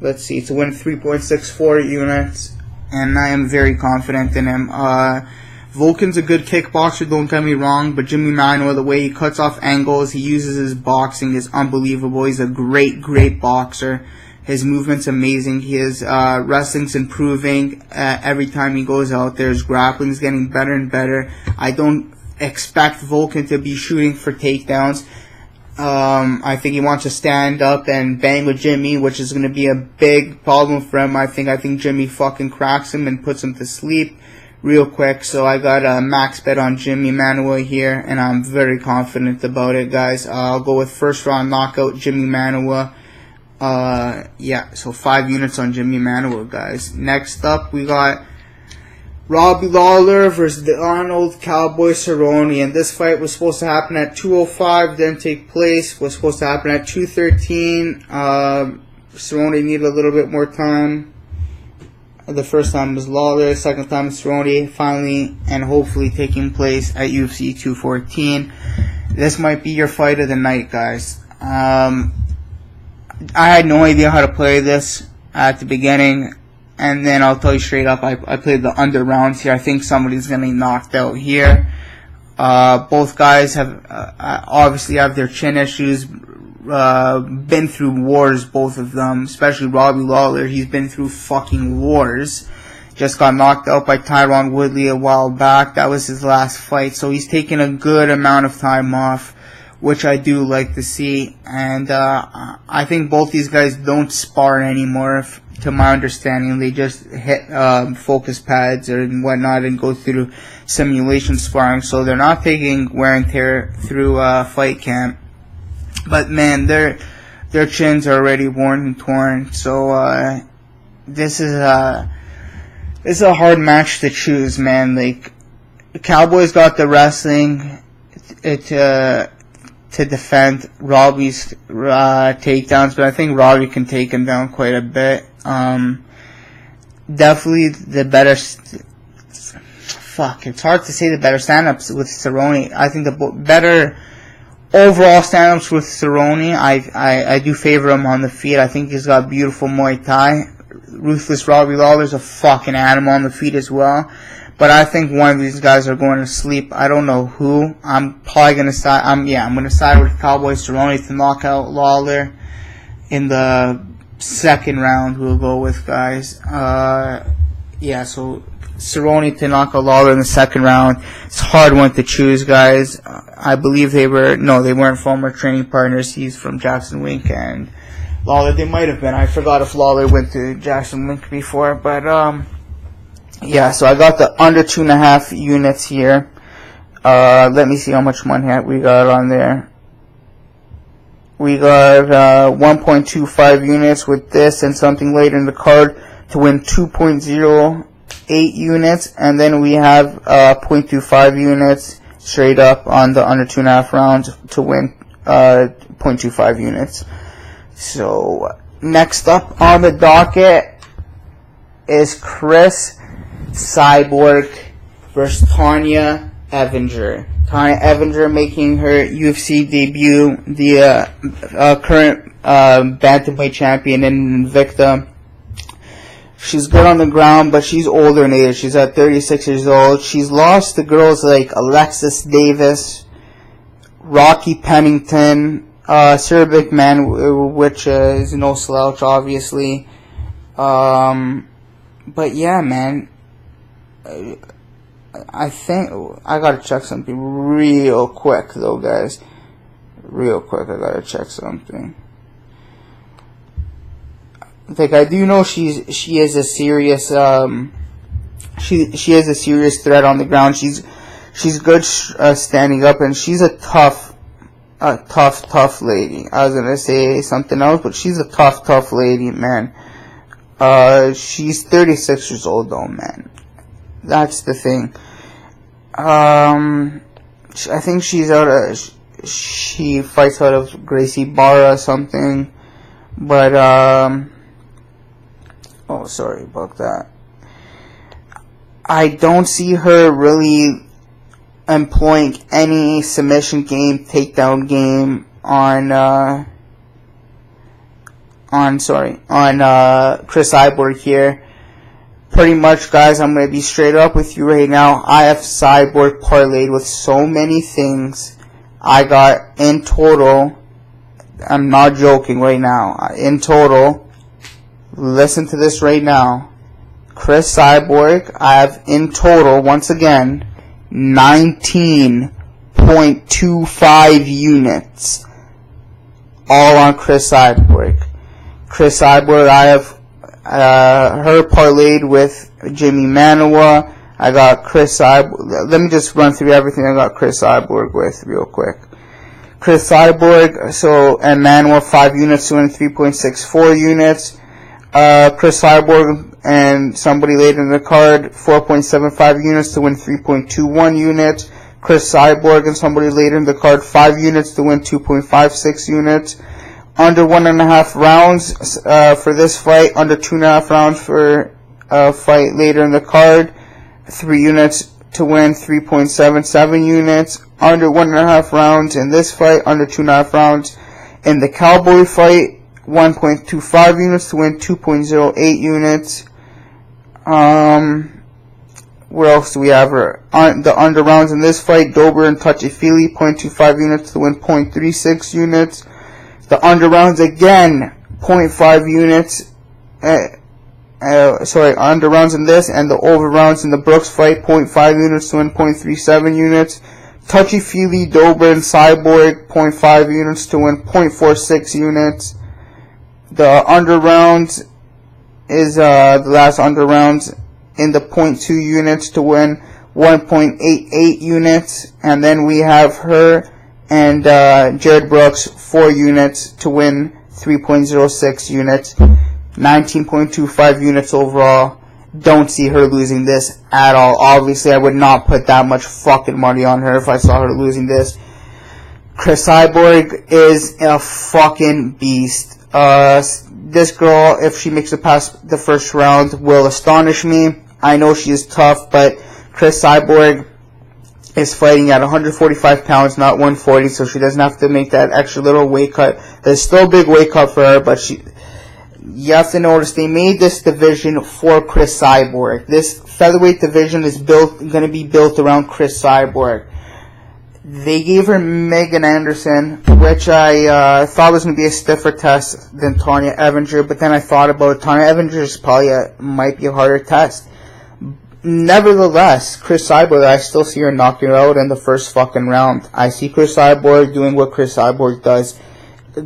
let's see, to win 3.64 units, and I am very confident in him. Volkan's a good kickboxer, don't get me wrong, but Jimmy Manuwa, the way he cuts off angles, he uses his boxing is unbelievable. He's a great, great boxer. His movement's amazing. His wrestling's improving every time he goes out there. His grappling's getting better and better. I don't expect Volkan to be shooting for takedowns. I think he wants to stand up and bang with Jimmy, which is going to be a big problem for him. I think Jimmy fucking cracks him and puts him to sleep real quick. So I got a max bet on Jimmy Manuwa here, and I'm very confident about it, guys. I'll go with first round knockout Jimmy Manuwa. Yeah, so 5 units on Jimmy Manuwa, guys. Next up, we got Robbie Lawler versus the Arnold Cowboy Cerrone, and this fight was supposed to happen at 2:05, didn't take place. Was supposed to happen at 2:13. Cerrone needed a little bit more time. The first time was Lawler, second time Cerrone, finally and hopefully taking place at UFC 214. This might be your fight of the night, guys. I had no idea how to play this at the beginning, and then I'll tell you straight up, I played the under rounds here. I think somebody's going to be knocked out here. Both guys have obviously have their chin issues, been through wars, both of them, especially Robbie Lawler. He's been through fucking wars. Just got knocked out by Tyron Woodley a while back. That was his last fight, so he's taken a good amount of time off, which I do like to see. And I think both these guys don't spar anymore, to my understanding. They just hit focus pads and whatnot and go through simulation sparring, so they're not taking wear and tear through fight camp. But man, their chins are already worn and torn, so this is a hard match to choose, man. Like, the Cowboys got the wrestling to defend Robbie's takedowns, but I think Robbie can take him down quite a bit. Definitely the better. It's hard to say the better stand-ups with Cerrone. I think the better overall stand-ups with Cerrone. I do favor him on the feet. I think he's got beautiful Muay Thai. Ruthless Robbie Lawler's a fucking animal on the feet as well. But I think one of these guys are going to sleep. I don't know who. I'm probably going to side. I'm going to side with Cowboy Cerrone to knock out Lawler in the second round. We'll go with, guys. Yeah, so Cerrone to knock out Lawler in the second round. It's a hard one to choose, guys. I believe they weren't former training partners. He's from Jackson Wink, and Lawler, they might have been. I forgot if Lawler went to Jackson Wink before, but yeah, so I got the under 2.5 units here. Let me see how much money we got on there. We got 1.25 units with this and something later in the card to win 2.08 units. And then we have 0.25 units straight up on the under 2.5 rounds to win 0.25 units. So next up on the docket is Chris Cyborg versus Tanya Evinger. Tanya Evinger making her UFC debut, the current bantamweight champion in Invicta. She's good on the ground, but she's older in age. She's at 36 years old. She's lost to girls like Alexis Davis, Rocky Pennington, Sarah Burkman, which is no slouch, obviously. But yeah, man. I think I gotta check something real quick, though, guys. Real quick, I gotta check something. Like, I do know she is a serious she is a serious threat on the ground. She's good standing up, and she's a tough lady. I was gonna say something else, but she's a tough lady, man. She's 36 years old, though, man. That's the thing. I think she fights out of Gracie Barra or something, but oh, sorry about that. I don't see her really employing any submission game, takedown game on Chris Cyborg here. Pretty much, guys, I'm going to be straight up with you right now. I have Cyborg parlayed with so many things. I got, in total, I'm not joking right now, in total, listen to this right now, Chris Cyborg, I have in total, once again, 19.25 units, all on Chris Cyborg. Chris Cyborg, I have her parlayed with Jimmy Manawa. I got Chris Cyborg. Let me just run through everything I got Chris Cyborg with real quick. Chris Cyborg, and Manawa 5 units to win 3.64 units. Chris Cyborg and somebody later in the card 4.75 units to win 3.21 units. Chris Cyborg and somebody later in the card 5 units to win 2.56 units. Under 1.5 rounds for this fight. Under 2.5 rounds for a fight later in the card. 3 units to win 3.77 units. Under 1.5 rounds in this fight. Under 2.5 rounds in the Cowboy fight. 1.25 units to win 2.08 units. Where else do we have her? The under rounds in this fight. Dober and Fili 0.25 units to win 0.36 units. The under rounds again, 0.5 units. Under rounds in this, and the over rounds in the Brooks fight, 0.5 units to win 0.37 units. Fili, Dober, and Cyborg, 0.5 units to win 0.46 units. The under rounds is the last under rounds in the 0.2 units to win 1.88 units, and then we have her and Jared Brooks 4 units to win 3.06 units, 19.25 units overall. Don't see her losing this at all. Obviously, I would not put that much fucking money on her if I saw her losing this. Chris Cyborg is a fucking beast. This girl, if she makes it past the first round, will astonish me. I know she is tough, but Chris Cyborg is fighting at 145 pounds, not 140, so she doesn't have to make that extra little weight cut. There's still a big weight cut for her, but you have to notice they made this division for Chris Cyborg. This featherweight division is going to be built around Chris Cyborg. They gave her Megan Anderson, which I thought was going to be a stiffer test than Tonya Evinger, but then I thought about it. Tonya Evinger might be a harder test. Nevertheless, Chris Cyborg, I still see her knocking her out in the first fucking round. I see Chris Cyborg doing what Chris Cyborg does,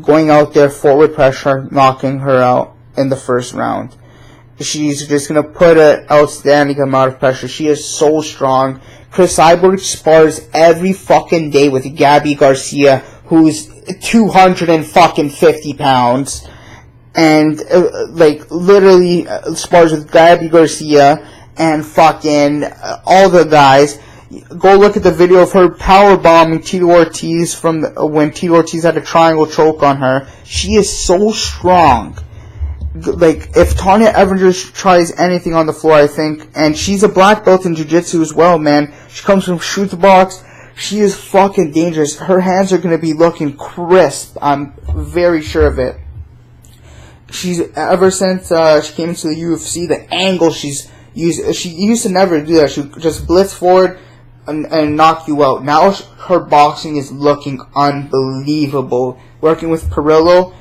going out there, forward pressure, knocking her out in the first round. She's just going to put an outstanding amount of pressure. She is so strong. Chris Cyborg spars every fucking day with Gabby Garcia, who's 250 pounds, and literally spars with Gabby Garcia and fucking all the guys. Go look at the video of her powerbombing Tito Ortiz when Tito Ortiz had a triangle choke on her. She is so strong. If Tonya Evinger tries anything on the floor, I think, and she's a black belt in jiu-jitsu as well, man. She comes from shoot the box. She is fucking dangerous. Her hands are going to be looking crisp. I'm very sure of it. she's ever since she came into the UFC, the angle she used to never do that. She would just blitz forward and knock you out. Now her boxing is looking unbelievable. Working with Perillo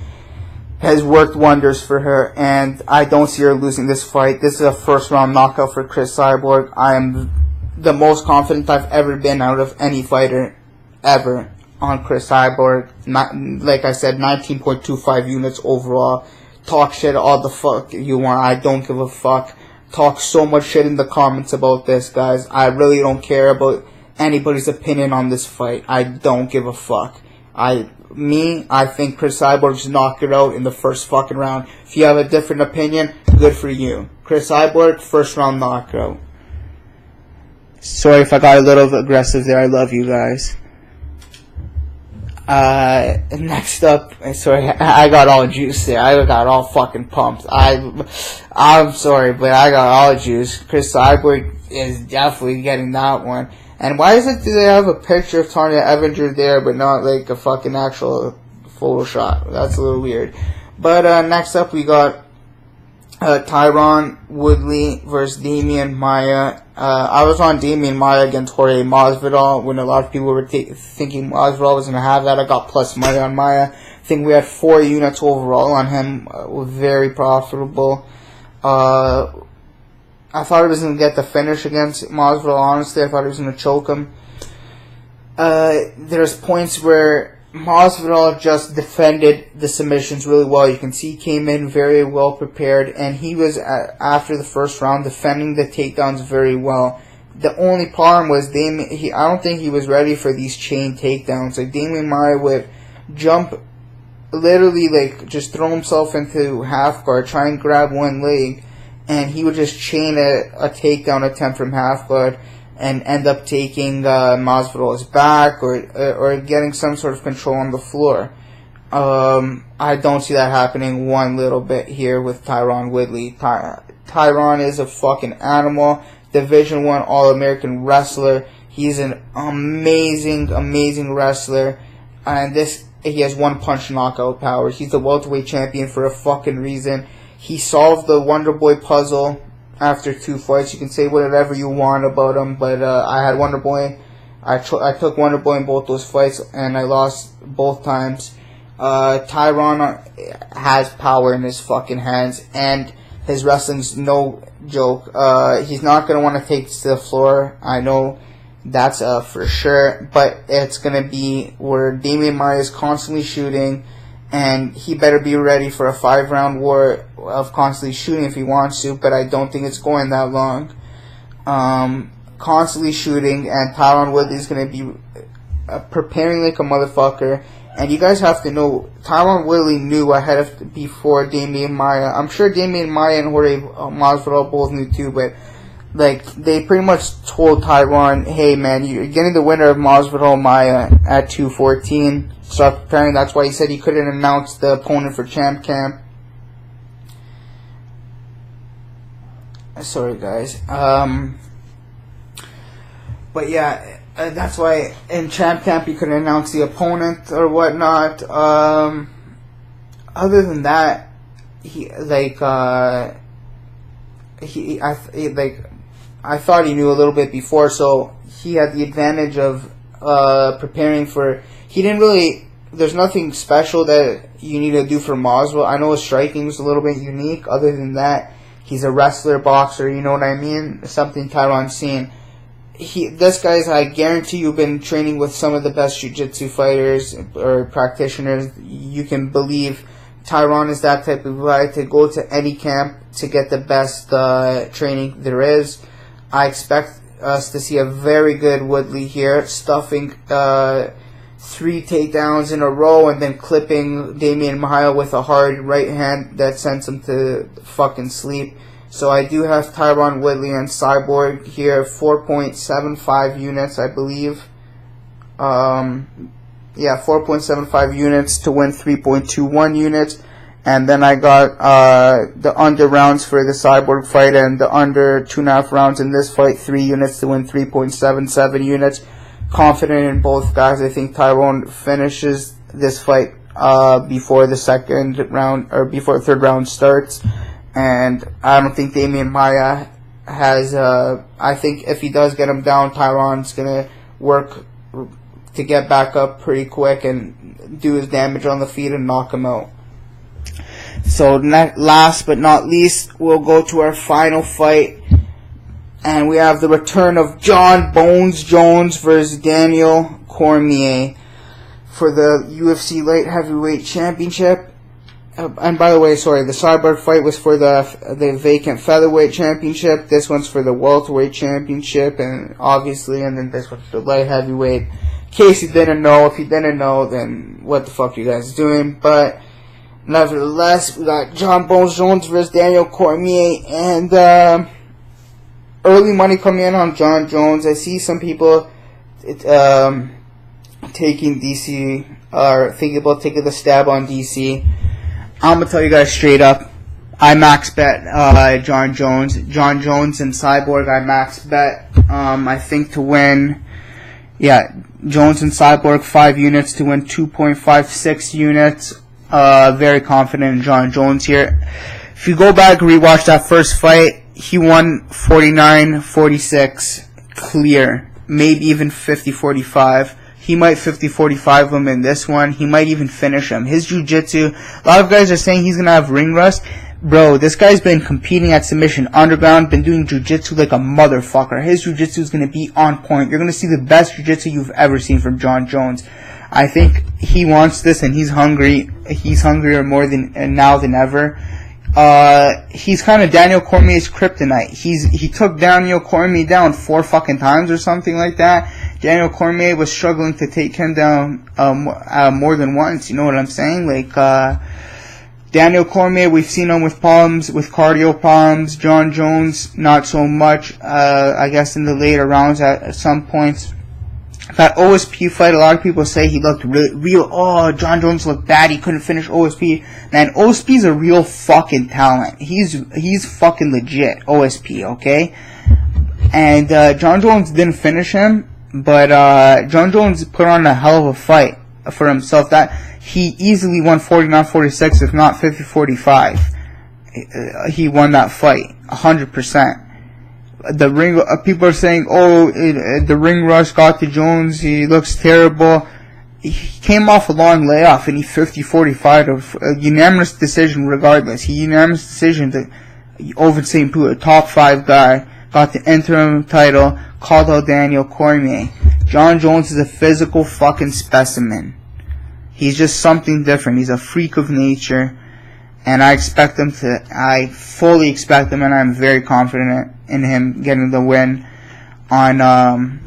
has worked wonders for her, and I don't see her losing this fight. This is a first round knockout for Cris Cyborg. I am the most confident I've ever been out of any fighter ever on Cris Cyborg. Like I said, 19.25 units overall. Talk shit all the fuck you want. I don't give a fuck. Talk so much shit in the comments about this, guys. I really don't care about anybody's opinion on this fight. I don't give a fuck. I think Cris Cyborg just knocked it out in the first fucking round. If you have a different opinion, good for you. Cris Cyborg, first round knockout. Sorry if I got a little aggressive there. I love you guys. Next up, sorry, I got all juice there. I got all fucking pumped. I'm sorry, but I got all juice. Cris Cyborg is definitely getting that one. And why is it do they have a picture of Tanya Evinger there, but not like a fucking actual Photoshop? That's a little weird. But next up, we got Tyron Woodley versus Demian Maia. I was on Demian Maia against Jorge Masvidal when a lot of people were thinking Masvidal was going to have that. I got plus money on Maia. I think we had 4 units overall on him. Very profitable. I thought he was going to get the finish against Masvidal, honestly. I thought he was going to choke him. There's points where Masvidal just defended the submissions really well. You can see he came in very well prepared, and he was, after the first round, defending the takedowns very well. The only problem was I don't think he was ready for these chain takedowns. Like, Demian Maia would jump, literally, like, just throw himself into half guard, try and grab one leg, and he would just chain a takedown attempt from half guard and end up taking Masvidal's back or getting some sort of control on the floor. I don't see that happening one little bit here with Tyron Woodley. Tyron is a fucking animal. Division I All-American wrestler. He's an amazing, amazing wrestler. And he has one-punch knockout power. He's the welterweight champion for a fucking reason. He solved the Wonder Boy puzzle after 2 fights. You can say whatever you want about him, but I had Wonder Boy. I took Wonder Boy in both those fights, and I lost both times. Tyron has power in his fucking hands, and his wrestling's no joke. He's not going to want to take this to the floor. I know that's for sure, but it's going to be where Demian Maia is constantly shooting, and he better be ready for a 5-round war of constantly shooting if he wants to, but I don't think it's going that long. Constantly shooting, and Tyron Woodley is going to be preparing like a motherfucker. And you guys have to know, Tyron Woodley knew before Demian Maia. I'm sure Demian Maia and Jorge Masvidal both knew too, but like, they pretty much told Tyron, hey man, you're getting the winner of Masvidal Maia at 214. Start preparing. That's why he said he couldn't announce the opponent for Champ Camp. Sorry guys. But yeah, that's why in Champ Camp he couldn't announce the opponent or whatnot. Other than that, I thought he knew a little bit before, so he had the advantage of preparing for. He didn't really. There's nothing special that you need to do for Masvidal. I know his striking is a little bit unique. Other than that, he's a wrestler, boxer. You know what I mean? Something Tyron's seen. This guy's, I guarantee you've been training with some of the best jiu-jitsu fighters or practitioners. You can believe Tyron is that type of guy to go to any camp to get the best training there is. I expect us to see a very good Woodley here, stuffing 3 takedowns in a row and then clipping Demian Maia with a hard right hand that sends him to fucking sleep. So I do have Tyron Woodley and Cyborg here, 4.75 units, I believe. 4.75 units to win 3.21 units. And then I got the under rounds for the Cyborg fight and the under 2.5 rounds in this fight, 3 units to win 3.77 units. Confident in both guys. I think Tyron finishes this fight before the second round, or before the third round starts. And I don't think Damian Maia has, I think if he does get him down, Tyron's going to work to get back up pretty quick and do his damage on the feet and knock him out. So last but not least, we'll go to our final fight. And we have the return of John Bones Jones versus Daniel Cormier for the UFC Light Heavyweight Championship. And by the way, sorry, the Cyborg fight was for the vacant Featherweight Championship. This one's for the Welterweight Championship, and obviously, and then this one's the Light Heavyweight. In case you didn't know, if you didn't know, then what the fuck are you guys doing? But nevertheless, we got John Bones Jones versus Daniel Cormier, and early money coming in on John Jones. I see some people taking DC, or thinking about taking the stab on DC. I'm gonna tell you guys straight up, I max bet John Jones and Cyborg. I max bet. I think to win, Jones and Cyborg 5 units to win 2.56 units. Very confident in John Jones here. If you go back and rewatch that first fight, he won 49-46 clear, maybe even 50-45. He might 50-45 him in this one. He might even finish him. His jiu-jitsu, a lot of guys are saying he's going to have ring rust. Bro, this guy's been competing at Submission Underground, been doing jiu-jitsu like a motherfucker. His jiu-jitsu is going to be on point. You're going to see the best jiu-jitsu you've ever seen from John Jones. I think he wants this, and he's hungry. He's hungrier more than now than ever. He's kind of Daniel Cormier's kryptonite. He took Daniel Cormier down 4 fucking times or something like that. Daniel Cormier was struggling to take him down more than once. You know what I'm saying? Like Daniel Cormier, we've seen him with problems, with cardio problems. John Jones, not so much. I guess in the later rounds at some points. That OSP fight, a lot of people say he looked real. Oh, John Jones looked bad. He couldn't finish OSP. Man, OSP's a real fucking talent. He's fucking legit. OSP, okay? And John Jones didn't finish him, but John Jones put on a hell of a fight for himself. That he easily won 49-46, if not 50-45. He won that fight 100%. The ring, people are saying, the ring rush got to Jones, he looks terrible. He came off a long layoff and he 50-45 a unanimous decision regardless. He unanimous decision to over St. Poo, a top 5 guy, got the interim title, called out Daniel Cormier. John Jones is a physical fucking specimen. He's just something different. He's a freak of nature. And I fully expect him, and I'm very confident in him getting the win on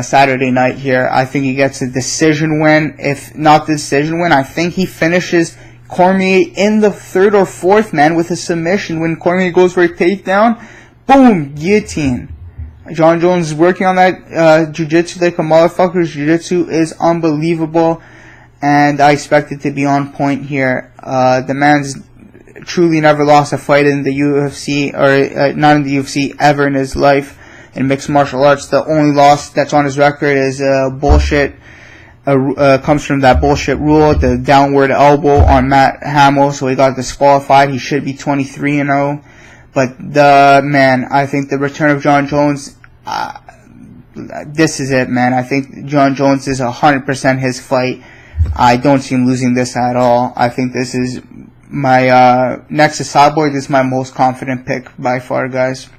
Saturday night here. I think he gets a decision win. If not the decision win, I think he finishes Cormier in the 3rd or 4th, man, with a submission. When Cormier goes for a takedown, boom, guillotine. John Jones is working on that jiu-jitsu like a motherfucker's jiu-jitsu is unbelievable. And I expect it to be on point here. The man's truly never lost a fight in the UFC, or not in the UFC, ever in his life in mixed martial arts. The only loss that's on his record is bullshit. Comes from that bullshit rule, the downward elbow on Matt Hamill, so he got disqualified. He should be 23-0. But I think the return of John Jones, this is it, man. I think John Jones is 100% his fight. I don't see him losing this at all. I think this is my, next to Cyborg, this is my most confident pick by far, guys.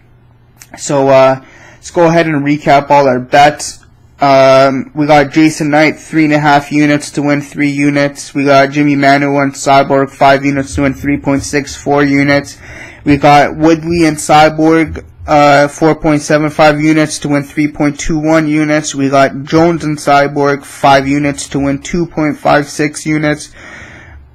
So, let's go ahead and recap all our bets. We got Jason Knight, 3.5 units to win 3 units. We got Jimmy Manuwa and Cyborg, 5 units to win 3.64 units. We got Woodley and Cyborg, 4.75 units to win 3.21 units. We got Jones and Cyborg, 5 units to win 2.56 units.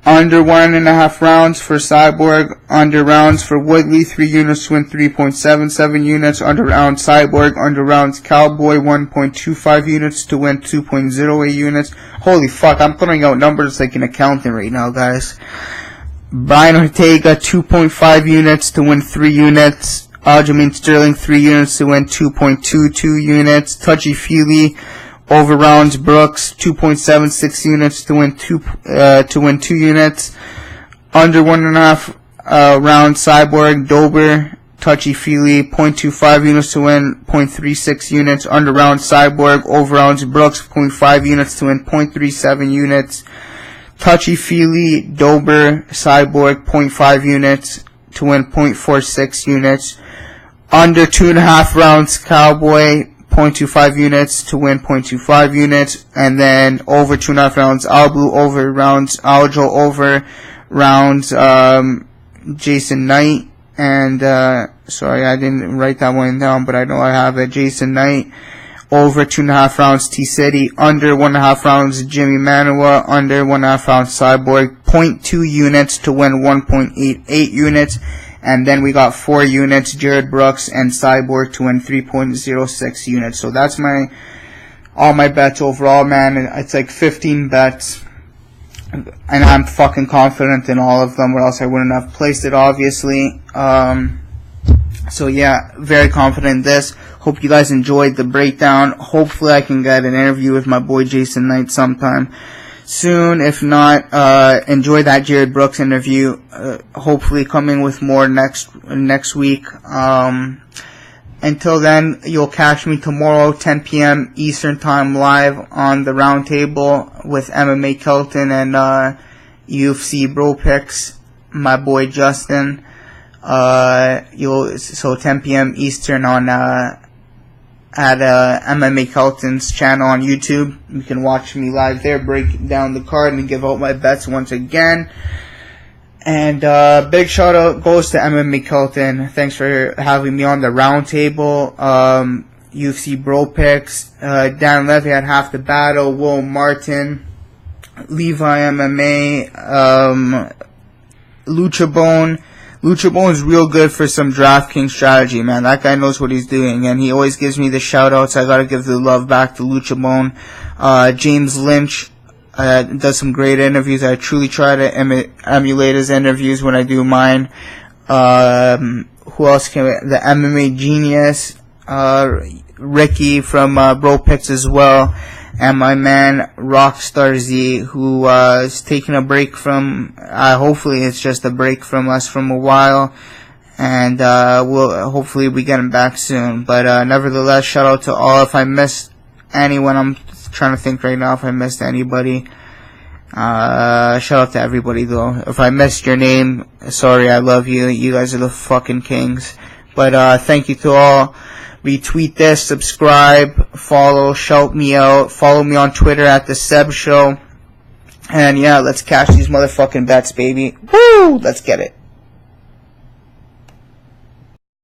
Under 1.5 rounds for Cyborg. Under rounds for Woodley, 3 units to win 3.77 units. Under rounds Cyborg. Under rounds Cowboy, 1.25 units to win 2.08 units. Holy fuck, I'm throwing out numbers like an accountant right now, guys. Bryan Ortega, 2.5 units to win 3 units. Aljamain Sterling, 3 units to win 2.22 units. Touchy Fili, Over rounds Brooks 2.76 units to win 2 units. Under 1.5 round Cyborg Dober touchy Fili 0.25 units to win 0.36 units. Under round Cyborg. Over rounds Brooks 0.5 units to win 0.37 units. Touchy Fili Dober Cyborg 0.5 units to win 0.46 units. Under 2.5 rounds Cowboy 0.25 units to win 0.25 units. And then over 2.5 rounds Albu. Over rounds Aljo. Over rounds Jason Knight. And sorry, I didn't write that one down, but I know I have it. Jason Knight. Over 2.5 rounds T-City. Under 1.5 rounds Jimmy Manawa. Under 1.5 rounds Cyborg. 0.2 units to win 1.88 units. And then we got 4 units, Jared Brooks and Cyborg to win 3.06 units. So that's all my bets overall, man. It's like 15 bets. And I'm fucking confident in all of them, or else I wouldn't have placed it, obviously. So yeah, very confident in this. Hope you guys enjoyed the breakdown. Hopefully I can get an interview with my boy Jason Knight sometime soon. If not, enjoy that Jared Brooks interview. Hopefully coming with more next week. Until then, you'll catch me tomorrow 10 p.m. Eastern Time live on the Roundtable with MMA Kelvin and UFC Bro Picks, my boy Justin. So 10 p.m. Eastern on at MMA Kelton's channel on YouTube. You can watch me live there, break down the card and give out my bets once again. And big shout out goes to MMA Kelton. Thanks for having me on the Roundtable. UFC Bro Picks. Dan Levy had half the battle. Will Martin, Levi MMA, Lucha Bone. Lucha Bone is real good for some DraftKings strategy, man. That guy knows what he's doing, and he always gives me the shout-outs. I gotta give the love back to Lucha Bone. James Lynch does some great interviews. I truly try to emulate his interviews when I do mine. Who else the MMA Genius, Ricky from Bro Picks as well. And my man Rockstar Z, who is taking a break from, hopefully it's just a break from us from a while, and hopefully we get him back soon. But nevertheless, shout out to all. If I missed anyone, I'm trying to think right now if I missed anybody. Shout out to everybody though. If I missed your name, sorry, I love you. You guys are the fucking kings. But thank you to all. Retweet this, subscribe, follow, shout me out, follow me on Twitter at the Sebs Show. And yeah, let's cash these motherfucking bets, baby. Woo! Let's get it.